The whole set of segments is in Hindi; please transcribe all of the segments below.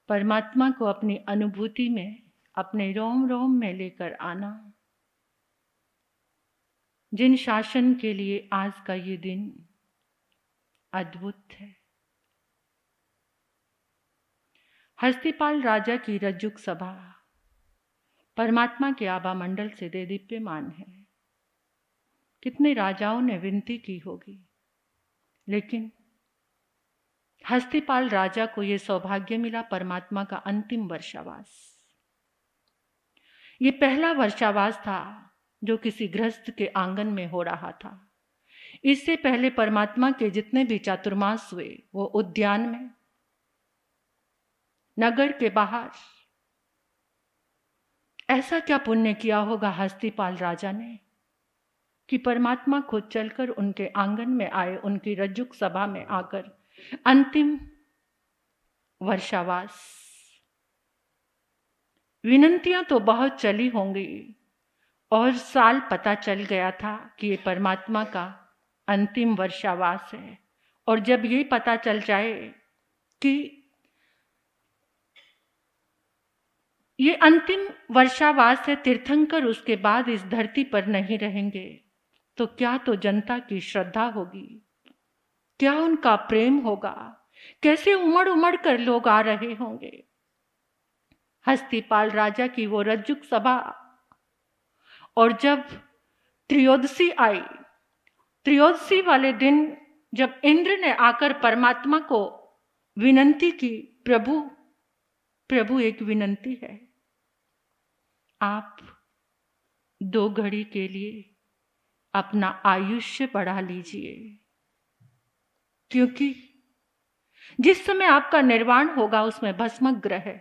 परमात्मा को अपनी अनुभूति में, अपने रोम रोम में लेकर आना। जिन शासन के लिए आज का ये दिन अद्भुत है। हस्तिपाल राजा की रज्जुक सभा परमात्मा के आभा मंडल से देदीप्यमान है। कितने राजाओं ने विनती की होगी, लेकिन हस्तिपाल राजा को यह सौभाग्य मिला परमात्मा का अंतिम वर्षावास। ये पहला वर्षावास था जो किसी गृहस्थ के आंगन में हो रहा था। इससे पहले परमात्मा के जितने भी चातुर्मास हुए वो उद्यान में, नगर के बाहर। ऐसा क्या पुण्य किया होगा हस्तिपाल राजा ने कि परमात्मा खुद चलकर उनके आंगन में आए, उनकी रज्जुक सभा में आकर अंतिम वर्षावास। विनंतियां तो बहुत चली होंगी और साल पता चल गया था कि ये परमात्मा का अंतिम वर्षावास है। और जब ये पता चल जाए कि ये अंतिम वर्षावास है, तीर्थंकर उसके बाद इस धरती पर नहीं रहेंगे, तो क्या तो जनता की श्रद्धा होगी, क्या उनका प्रेम होगा, कैसे उमड़ उमड़ कर लोग आ रहे होंगे। हस्तिपाल राजा की वो रज्जुक सभा, और जब त्रयोदशी आई, त्रयोदशी वाले दिन जब इंद्र ने आकर परमात्मा को विनंती की, प्रभु एक विनंती है, आप 2 घड़ी के लिए अपना आयुष्य बढ़ा लीजिए, क्योंकि जिस समय आपका निर्वाण होगा उसमें भस्मक ग्रह है।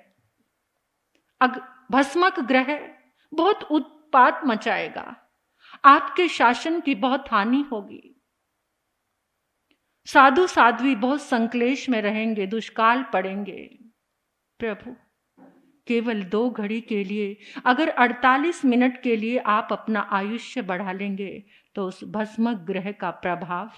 भस्मक ग्रह बहुत उत्पात मचाएगा, आपके शासन की बहुत हानि होगी, साधु साध्वी बहुत संक्लेश में रहेंगे, दुष्काल पड़ेंगे। प्रभु केवल 2 घड़ी के लिए, अगर 48 मिनट के लिए आप अपना आयुष्य बढ़ा लेंगे, तो उस भस्मक ग्रह का प्रभाव,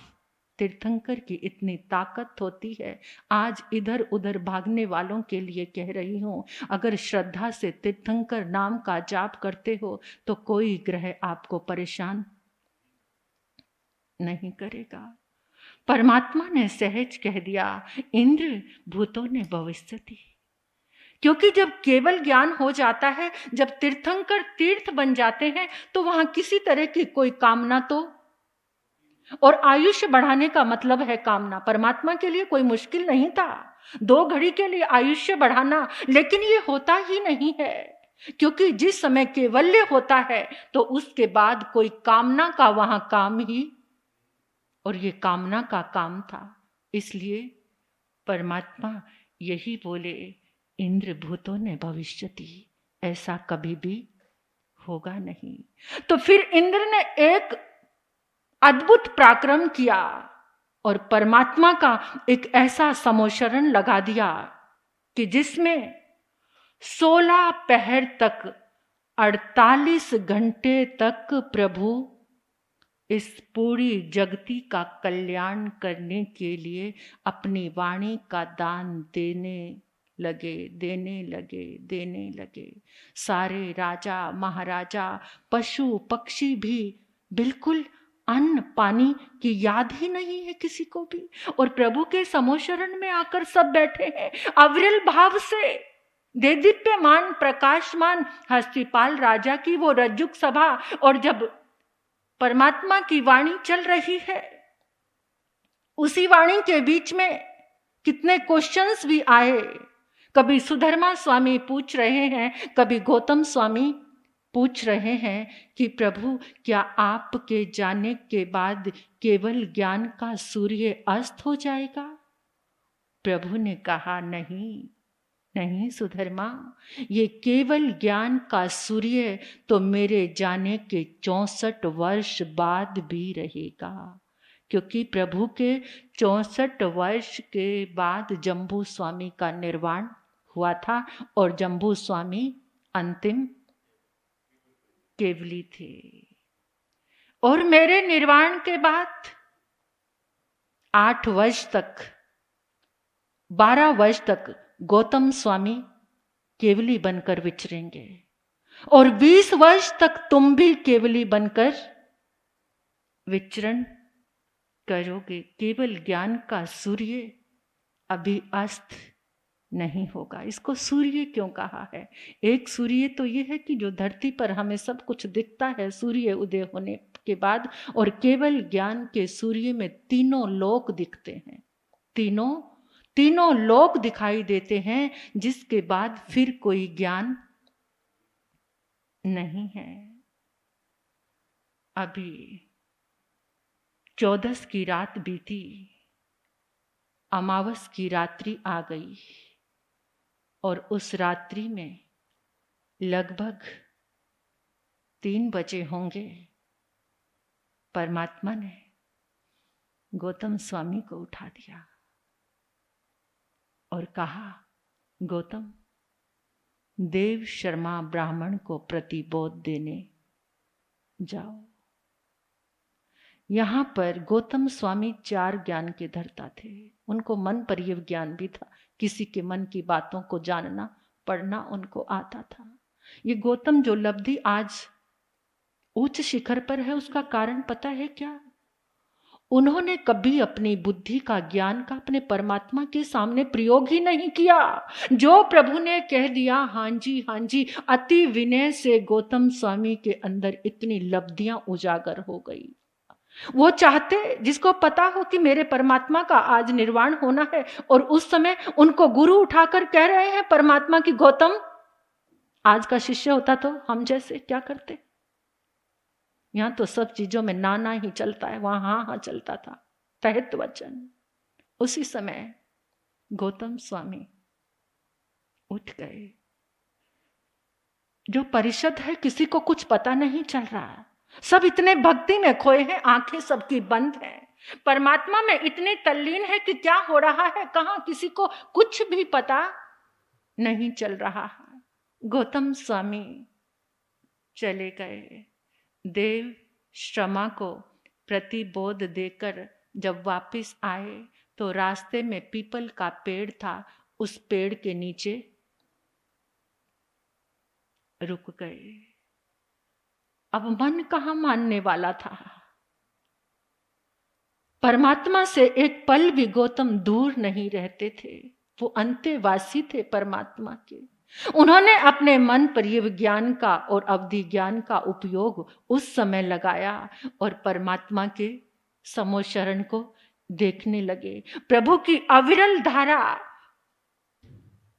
तीर्थंकर की इतनी ताकत होती है। आज इधर उधर भागने वालों के लिए कह रही हूं, अगर श्रद्धा से तीर्थंकर नाम का जाप करते हो तो कोई ग्रह आपको परेशान नहीं करेगा। परमात्मा ने सहज कह दिया, इंद्र भूतों ने भविष्यति। क्योंकि जब केवल ज्ञान हो जाता है, जब तीर्थंकर तीर्थ बन जाते हैं, तो वहां किसी तरह की कोई कामना तो, और आयुष्य बढ़ाने का मतलब है कामना। परमात्मा के लिए कोई मुश्किल नहीं था 2 घड़ी के लिए आयुष्य बढ़ाना, लेकिन ये होता ही नहीं है, क्योंकि जिस समय केवल्य होता है तो उसके बाद कोई कामना का वहां काम ही, और ये कामना का काम था। इसलिए परमात्मा यही बोले, इंद्र भूतों ने भविष्यति, ऐसा कभी भी होगा नहीं। तो फिर इंद्र ने एक अद्भुत पराक्रम किया और परमात्मा का एक ऐसा समोशरण लगा दिया कि जिसमें 16 पहर तक 48 घंटे तक प्रभु इस पूरी जगती का कल्याण करने के लिए अपनी वाणी का दान देने लगे। सारे राजा महाराजा, पशु पक्षी भी बिल्कुल अन्न पानी की याद ही नहीं है किसी को भी, और प्रभु के समोशरण में आकर सब बैठे हैं अविरल भाव से। देदीप्यमान प्रकाशमान हस्तिपाल राजा की वो रज्जुक सभा, और जब परमात्मा की वाणी चल रही है, उसी वाणी के बीच में कितने क्वेश्चंस भी आए। कभी सुधर्मा स्वामी पूछ रहे हैं, कभी गौतम स्वामी पूछ रहे हैं कि प्रभु क्या आपके जाने के बाद केवल ज्ञान का सूर्य अस्त हो जाएगा? प्रभु ने कहा, नहीं सुधर्मा, ये केवल ज्ञान का सूर्य तो मेरे जाने के 64 वर्ष बाद भी रहेगा, क्योंकि प्रभु के 64 वर्ष के बाद जम्बू स्वामी का निर्वाण हुआ था, और जम्बू स्वामी अंतिम केवली थे। और मेरे निर्वाण के बाद 8 वर्ष तक, 12 वर्ष तक गौतम स्वामी केवली बनकर विचरेंगे और 20 वर्ष तक तुम भी केवली बनकर विचरण करोगे। केवल ज्ञान का सूर्य अभी अस्त नहीं होगा। इसको सूर्य क्यों कहा है? एक सूर्य तो ये है कि जो धरती पर हमें सब कुछ दिखता है सूर्य उदय होने के बाद, और केवल ज्ञान के सूर्य में तीनों लोक दिखते हैं, तीनों लोक दिखाई देते हैं, जिसके बाद फिर कोई ज्ञान नहीं है। अभी 14 की रात बीती, अमावस की रात्रि आ गई और उस रात्रि में लगभग 3 बजे होंगे। परमात्मा ने गौतम स्वामी को उठा दिया और कहा, गौतम, देव शर्मा ब्राह्मण को प्रतिबोध देने जाओ। यहां पर गौतम स्वामी 4 ज्ञान के धर्ता थे। उनको मन परियव ज्ञान भी था, किसी के मन की बातों को जानना पढ़ना उनको आता था। ये गौतम जो लब्धि आज उच्च शिखर पर है, उसका कारण पता है क्या? उन्होंने कभी अपनी बुद्धि का, ज्ञान का अपने परमात्मा के सामने प्रयोग ही नहीं किया। जो प्रभु ने कह दिया हाँ जी हाँ जी, अति विनय से गौतम स्वामी के अंदर इतनी लब्धियां उजागर हो गई। वो चाहते, जिसको पता हो कि मेरे परमात्मा का आज निर्वाण होना है, और उस समय उनको गुरु उठाकर कह रहे हैं परमात्मा की, गौतम, आज का शिष्य होता तो हम जैसे क्या करते? यहां तो सब चीजों में ना ना ही चलता है, वहां हाँ हाँ चलता था, तहित वचन। उसी समय गौतम स्वामी उठ गए। जो परिषद है, किसी को कुछ पता नहीं चल रहा, सब इतने भक्ति में खोए हैं, आंखें सबकी बंद हैं, परमात्मा में इतने तल्लीन है कि क्या हो रहा है कहां, किसी को कुछ भी पता नहीं चल रहा है। गौतम स्वामी चले गए। देव श्रमा को प्रतिबोध देकर जब वापस आए तो रास्ते में पीपल का पेड़ था, उस पेड़ के नीचे रुक गए। अब मन कहाँ मानने वाला था? परमात्मा से एक पल भी गौतम दूर नहीं रहते थे, वो अंतेवासी थे परमात्मा के। उन्होंने अपने मन परियव ज्ञान का और अवधि ज्ञान का उपयोग उस समय लगाया और परमात्मा के समोशरण को देखने लगे। प्रभु की अविरल धारा,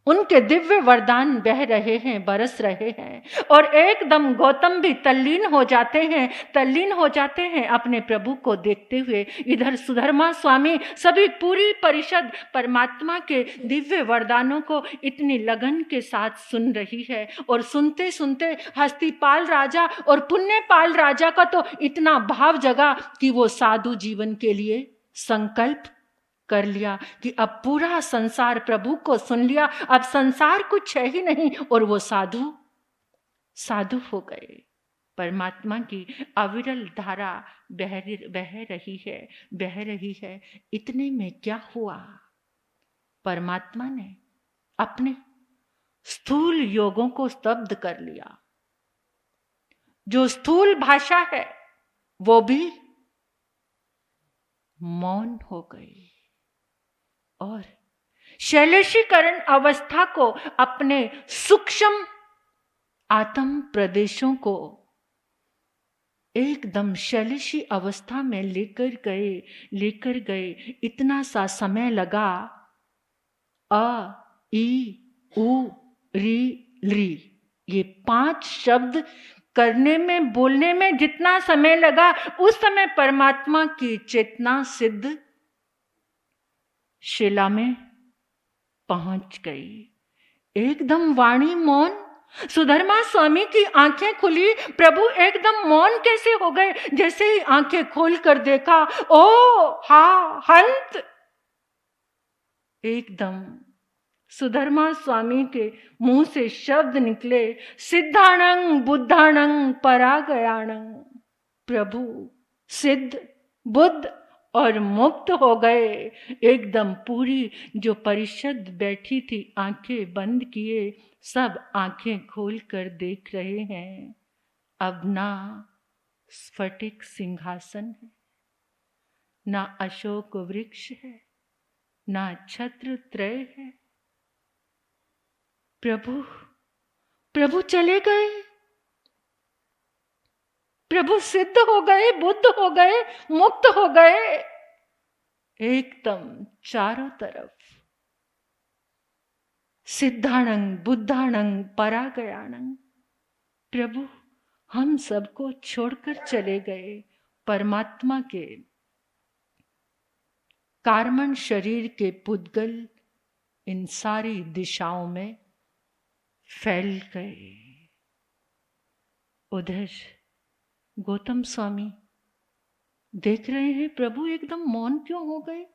उनके दिव्य वरदान बह रहे हैं, बरस रहे हैं, और एकदम गौतम भी तल्लीन हो जाते हैं अपने प्रभु को देखते हुए। इधर सुधर्मा स्वामी, सभी पूरी परिषद परमात्मा के दिव्य वरदानों को इतनी लगन के साथ सुन रही है, और सुनते सुनते हस्तिपाल राजा और पुण्यपाल राजा का तो इतना भाव जगा कि वो साधु जीवन के लिए संकल्प कर लिया कि अब पूरा संसार प्रभु को सुन लिया, अब संसार कुछ है ही नहीं, और वो साधु हो गए। परमात्मा की अविरल धारा बह रही है। इतने में क्या हुआ? परमात्मा ने अपने स्थूल योगों को स्तब्ध कर लिया। जो स्थूल भाषा है वो भी मौन हो गई, और शैलेशीकरण अवस्था को, अपने सूक्ष्म आत्म प्रदेशों को एकदम शैलेशी अवस्था में लेकर गए। इतना सा समय लगा, अ, ई, उ, री, ली, ये 5 शब्द करने में, बोलने में जितना समय लगा, उस समय परमात्मा की चेतना सिद्ध शिला में पहुंच गई। एकदम वाणी मौन। सुधर्मा स्वामी की आंखें खुली, प्रभु एकदम मौन कैसे हो गए? जैसे ही आंखें खोल कर देखा, ओ हा हंत, एकदम सुधर्मा स्वामी के मुंह से शब्द निकले, सिद्धाणं बुद्धाणं परागयाणं। प्रभु सिद्ध, बुद्ध और मुक्त हो गए। एकदम पूरी जो परिषद बैठी थी आंखें बंद किए, सब आंखें खोल कर देख रहे हैं। अब ना स्फटिक सिंहासन है, ना अशोक वृक्ष है, ना छत्र त्रय है। प्रभु प्रभु चले गए, प्रभु सिद्ध हो गए, बुद्ध हो गए, मुक्त हो गए। एकदम चारों तरफ सिद्धाणंग बुद्धाणंग परागयाणंग। प्रभु हम सबको छोड़कर चले गए। परमात्मा के कार्मण शरीर के पुद्गल इन सारी दिशाओं में फैल गए। उधर गौतम स्वामी देख रहे हैं, प्रभु एकदम मौन क्यों हो गए,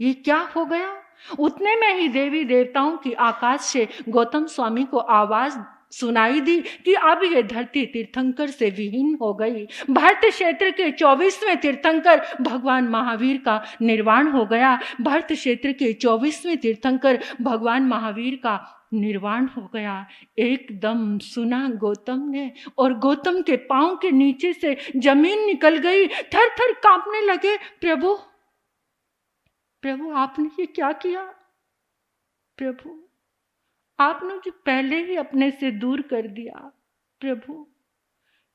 ये क्या हो गया। उतने में ही देवी देवताओं की आकाश से गौतम स्वामी को आवाज सुनाई दी कि अब ये धरती तीर्थंकर से विहीन हो गई। भारत क्षेत्र के 24वें तीर्थंकर भगवान महावीर का निर्वाण हो गया। भारत क्षेत्र के 24वें तीर्थंकर भगवान महावीर का निर्वाण हो गया। एकदम सुना गौतम ने, और गौतम के पांव के नीचे से जमीन निकल गई, थर थर कांपने लगे। प्रभु प्रभु आपने ये क्या किया। प्रभु आपने मुझे पहले ही अपने से दूर कर दिया। प्रभु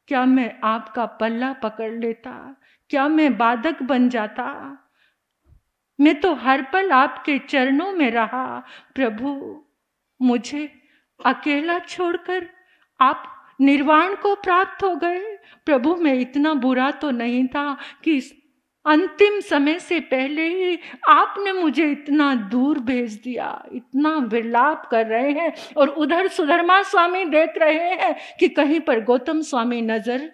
क्या मैं आपका पल्ला पकड़ लेता, क्या मैं बाधक बन जाता। मैं तो हर पल आपके चरणों में रहा। प्रभु मुझे अकेला छोड़कर आप निर्वाण को प्राप्त हो गए। प्रभु मैं इतना बुरा तो नहीं था कि अंतिम समय से पहले ही आपने मुझे इतना दूर भेज दिया। इतना विलाप कर रहे हैं, और उधर सुधर्मा स्वामी देख रहे हैं कि कहीं पर गौतम स्वामी नजर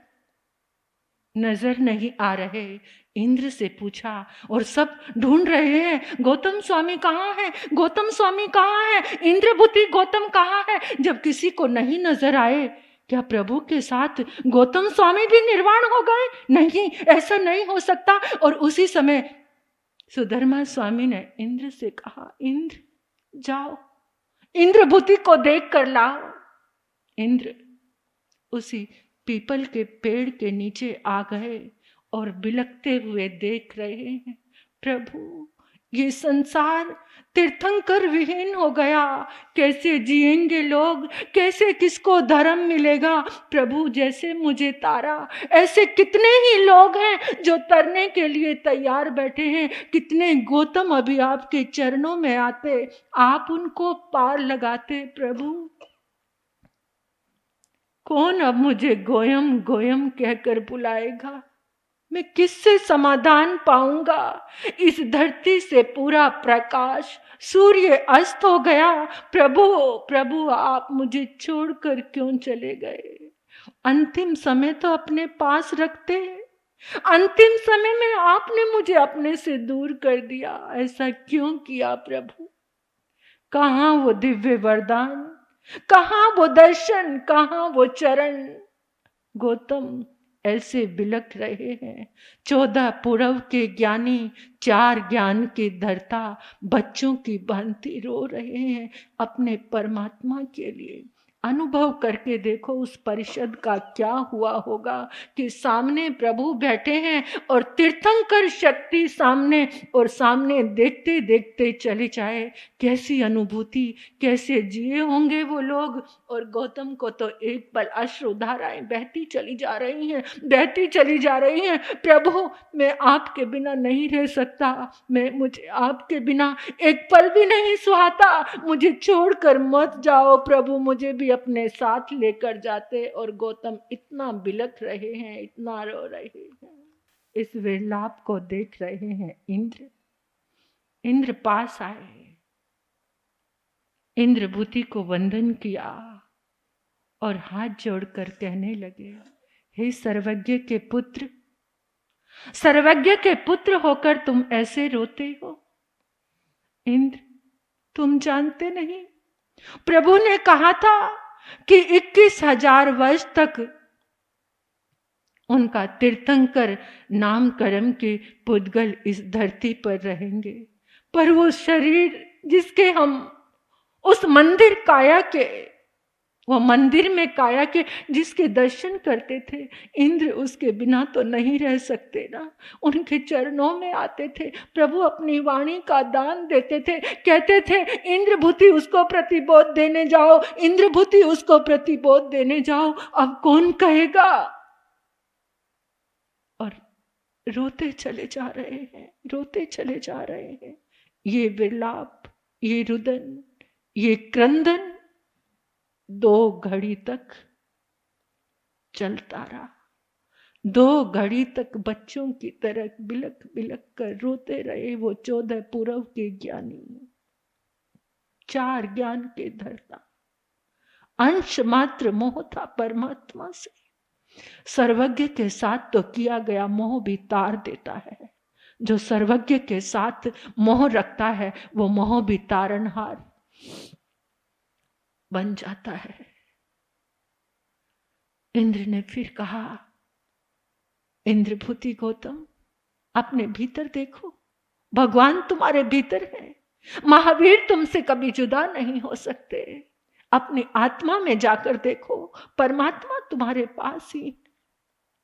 नहीं आ रहे। इंद्र से पूछा और सब ढूंढ रहे हैं, गौतम स्वामी कहाँ है, गौतम स्वामी कहाँ है, इंद्रभूति गौतम कहाँ है। जब किसी को नहीं नजर आए, क्या प्रभु के साथ गौतम स्वामी भी निर्वाण हो गए? नहीं, ऐसा नहीं हो सकता। और उसी समय सुधर्मा स्वामी ने इंद्र से कहा, इंद्र जाओ इंद्रभूति को देख कर लाओ। इंद्र उसी पीपल के पेड़ के नीचे आ गए और बिलखते हुए देख रहे हैं, प्रभु ये संसार तीर्थंकर विहीन हो गया, कैसे जिएंगे लोग, कैसे किसको धर्म मिलेगा। प्रभु जैसे मुझे तारा, ऐसे कितने ही लोग हैं जो तरने के लिए तैयार बैठे हैं। कितने गौतम अभी आपके चरणों में आते, आप उनको पार लगाते। प्रभु कौन अब मुझे गोयम गोयम कहकर बुलाएगा, मैं किससे समाधान पाऊंगा। इस धरती से पूरा प्रकाश, सूर्य अस्त हो गया। प्रभु प्रभु आप मुझे छोड़कर क्यों चले गए। अंतिम समय तो अपने पास रखते, अंतिम समय में आपने मुझे अपने से दूर कर दिया। ऐसा क्यों किया प्रभु। कहाँ वो दिव्य वरदान, कहाँ वो दर्शन, कहाँ वो चरण। गौतम ऐसे बिलख रहे हैं। 14 पूर्व के ज्ञानी, 4 ज्ञान के धर्ता बच्चों की भांति रो रहे हैं अपने परमात्मा के लिए। अनुभव करके देखो उस परिषद का क्या हुआ होगा कि सामने प्रभु बैठे हैं और तीर्थंकर शक्ति सामने, और सामने देखते देखते चले जाए। कैसी अनुभूति, कैसे जिए होंगे वो लोग। और गौतम को तो एक पल अश्रुधाराएं बहती चली जा रही हैं, बहती चली जा रही हैं। प्रभु मैं आपके बिना नहीं रह सकता, मुझे आपके बिना एक पल भी नहीं सुहाता। मुझे छोड़कर मत जाओ प्रभु, मुझे भी अपने साथ लेकर जाते। और गौतम इतना बिलख रहे हैं, इतना रो रहे हैं। इस विलाप को देख रहे हैं इंद्र पास आए, इंद्रभूति को वंदन किया और हाथ जोड़कर कहने लगे, हे सर्वज्ञ के पुत्र, सर्वज्ञ के पुत्र होकर तुम ऐसे रोते हो। इंद्र तुम जानते नहीं, प्रभु ने कहा था कि 21,000 वर्ष तक उनका तीर्थंकर नामकरण के पुद्गल इस धरती पर रहेंगे, पर वो शरीर जिसके हम उस मंदिर काया के, वो मंदिर में काया के जिसके दर्शन करते थे, इंद्र उसके बिना तो नहीं रह सकते ना। उनके चरणों में आते थे, प्रभु अपनी वाणी का दान देते थे, कहते थे इंद्रभूति उसको प्रतिबोध देने जाओ, इंद्रभूति उसको प्रतिबोध देने जाओ। अब कौन कहेगा? और रोते चले जा रहे हैं, रोते चले जा रहे हैं। ये विलाप, ये रुदन, ये क्रंदन 2 घड़ी तक चलता रहा। 2 घड़ी तक बच्चों की तरह बिलक बिलक कर रोते रहे वो 14 पूर्व के ज्ञानी, 4 ज्ञान के धर्ता। अंश मात्र मोह था परमात्मा से। सर्वज्ञ के साथ तो किया गया मोह भी तार देता है। जो सर्वज्ञ के साथ मोह रखता है वो मोह भी तारनहार बन जाता है। इंद्र ने फिर कहा, इंद्रभूति गौतम, अपने भीतर देखो, भगवान तुम्हारे भीतर है। महावीर तुमसे कभी जुदा नहीं हो सकते। अपनी आत्मा में जाकर देखो, परमात्मा तुम्हारे पास ही।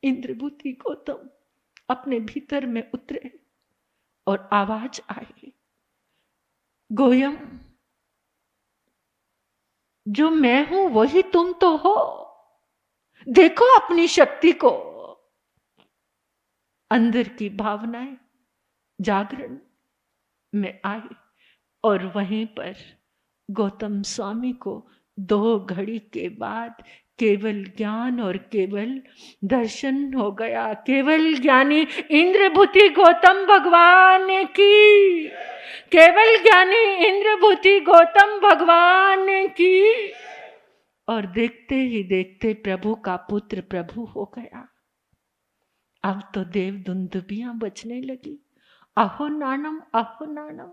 इंद्रभूति गौतम अपने भीतर में उतरे और आवाज आई, गोयम, जो मैं हूं वही तुम तो हो। देखो अपनी शक्ति को। अंदर की भावनाएं जागरण में आई और वहीं पर गौतम स्वामी को 2 घड़ी के बाद केवल ज्ञान और केवल दर्शन हो गया। केवल ज्ञानी इंद्रभूति गौतम भगवान की, केवल ज्ञानी इंद्रभूति गौतम भगवान की। और देखते ही देखते प्रभु का पुत्र प्रभु हो गया। अब तो देव दुंदुबियां बजने लगी, अहो नानम अहो नानम।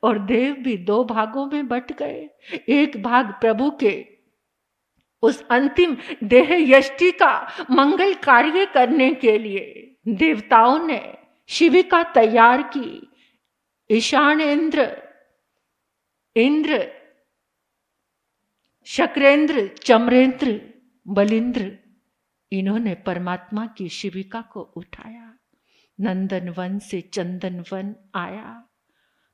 और देव भी 2 भागों में बट गए। एक भाग प्रभु के उस अंतिम देह यष्टि का मंगल कार्य करने के लिए देवताओं ने शिविका तैयार की। ईशान इंद्र, शक्रेंद्र, चमरेंद्र, बलिंद्र, इन्होंने परमात्मा की शिविका को उठाया। नंदन वन से चंदन वन आया,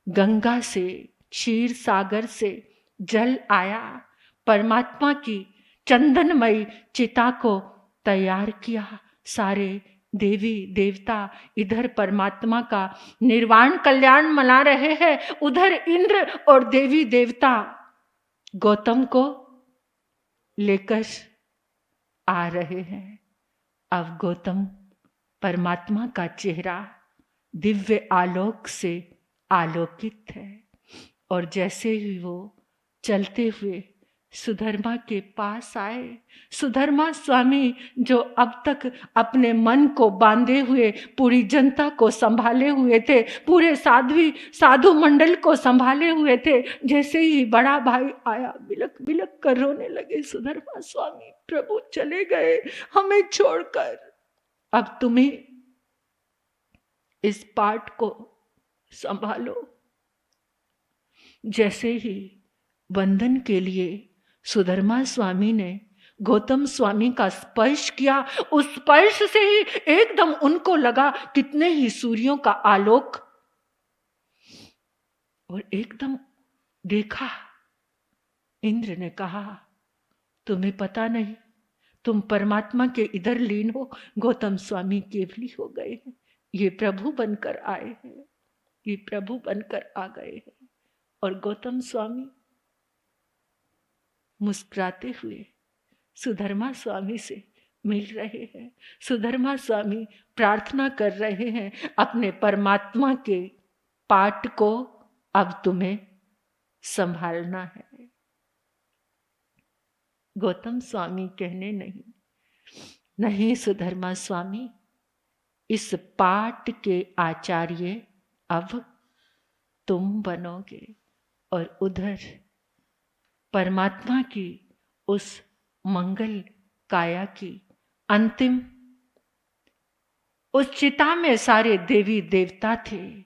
गंगा से, क्षीर सागर से जल आया। परमात्मा की चंदनमयी चिता को तैयार किया। सारे देवी देवता इधर परमात्मा का निर्वाण कल्याण मना रहे हैं, उधर इंद्र और देवी देवता गौतम को लेकर आ रहे हैं। अब गौतम परमात्मा का चेहरा दिव्य आलोक से आलोकित है। और जैसे ही वो चलते हुए सुधर्मा के पास आए, सुधर्मा स्वामी जो अब तक अपने मन को बांधे हुए पूरी जनता को संभाले हुए थे, पूरे साधु मंडल को संभाले हुए थे, जैसे ही बड़ा भाई आया बिलक बिलक कर रोने लगे। सुधर्मा स्वामी, प्रभु चले गए हमें छोड़कर, अब तुम्हें इस पाठ को संभालो। जैसे ही वंदन के लिए सुधर्मा स्वामी ने गौतम स्वामी का स्पर्श किया, उस स्पर्श से ही एकदम उनको लगा कितने ही सूर्यों का आलोक। और एकदम देखा, इंद्र ने कहा, तुम्हें पता नहीं, तुम परमात्मा के इधर लीन हो। गौतम स्वामी केवली हो गए हैं, ये प्रभु बनकर आए हैं, ये प्रभु बनकर आ गए हैं। और गौतम स्वामी मुस्कुराते हुए सुधर्मा स्वामी से मिल रहे हैं। सुधर्मा स्वामी प्रार्थना कर रहे हैं, अपने परमात्मा के पाठ को अब तुम्हें संभालना है। गौतम स्वामी कहने नहीं सुधर्मा स्वामी, इस पाठ के आचार्य अब तुम बनोगे। और उधर परमात्मा की उस मंगल काया की अंतिम उस चिता में सारे देवी देवता थे,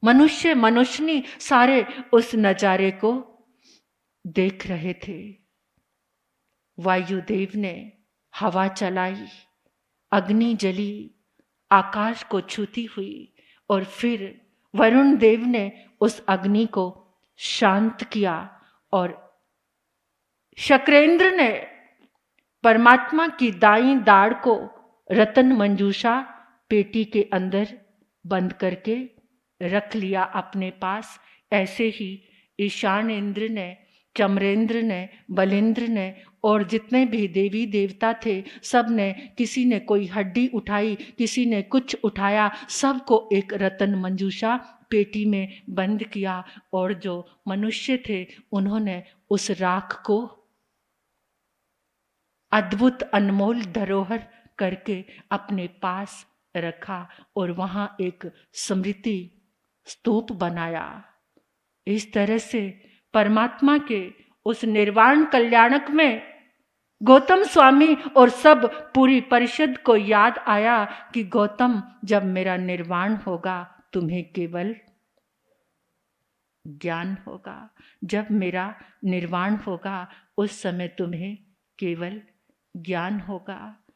मनुष्य मनुष्यनी सारे उस नजारे को देख रहे थे। वायुदेव ने हवा चलाई, अग्नि जली, आकाश को छूती हुई, और फिर वरुण देव ने उस अग्नि को शांत किया और शक्रेंद्र ने परमात्मा की दाईं दाढ़ को रतन मंजूषा पेटी के अंदर बंद करके रख लिया अपने पास। ऐसे ही ईशान इंद्र ने, चमरेंद्र ने, बलेंद्र ने और जितने भी देवी देवता थे, सब ने, किसी ने कोई हड्डी उठाई, किसी ने कुछ उठाया, सबको एक रतन मंजूषा पेटी में बंद किया। और जो मनुष्य थे उन्होंने उस राख को अद्भुत अनमोल धरोहर करके अपने पास रखा और वहां एक स्मृति स्तूप बनाया। इस तरह से परमात्मा के उस निर्वाण कल्याणक में गौतम स्वामी और सब पूरी परिषद को याद आया कि गौतम, जब मेरा निर्वाण होगा तुम्हें केवल ज्ञान होगा। जब मेरा निर्वाण होगा उस समय तुम्हें केवल ज्ञान होगा।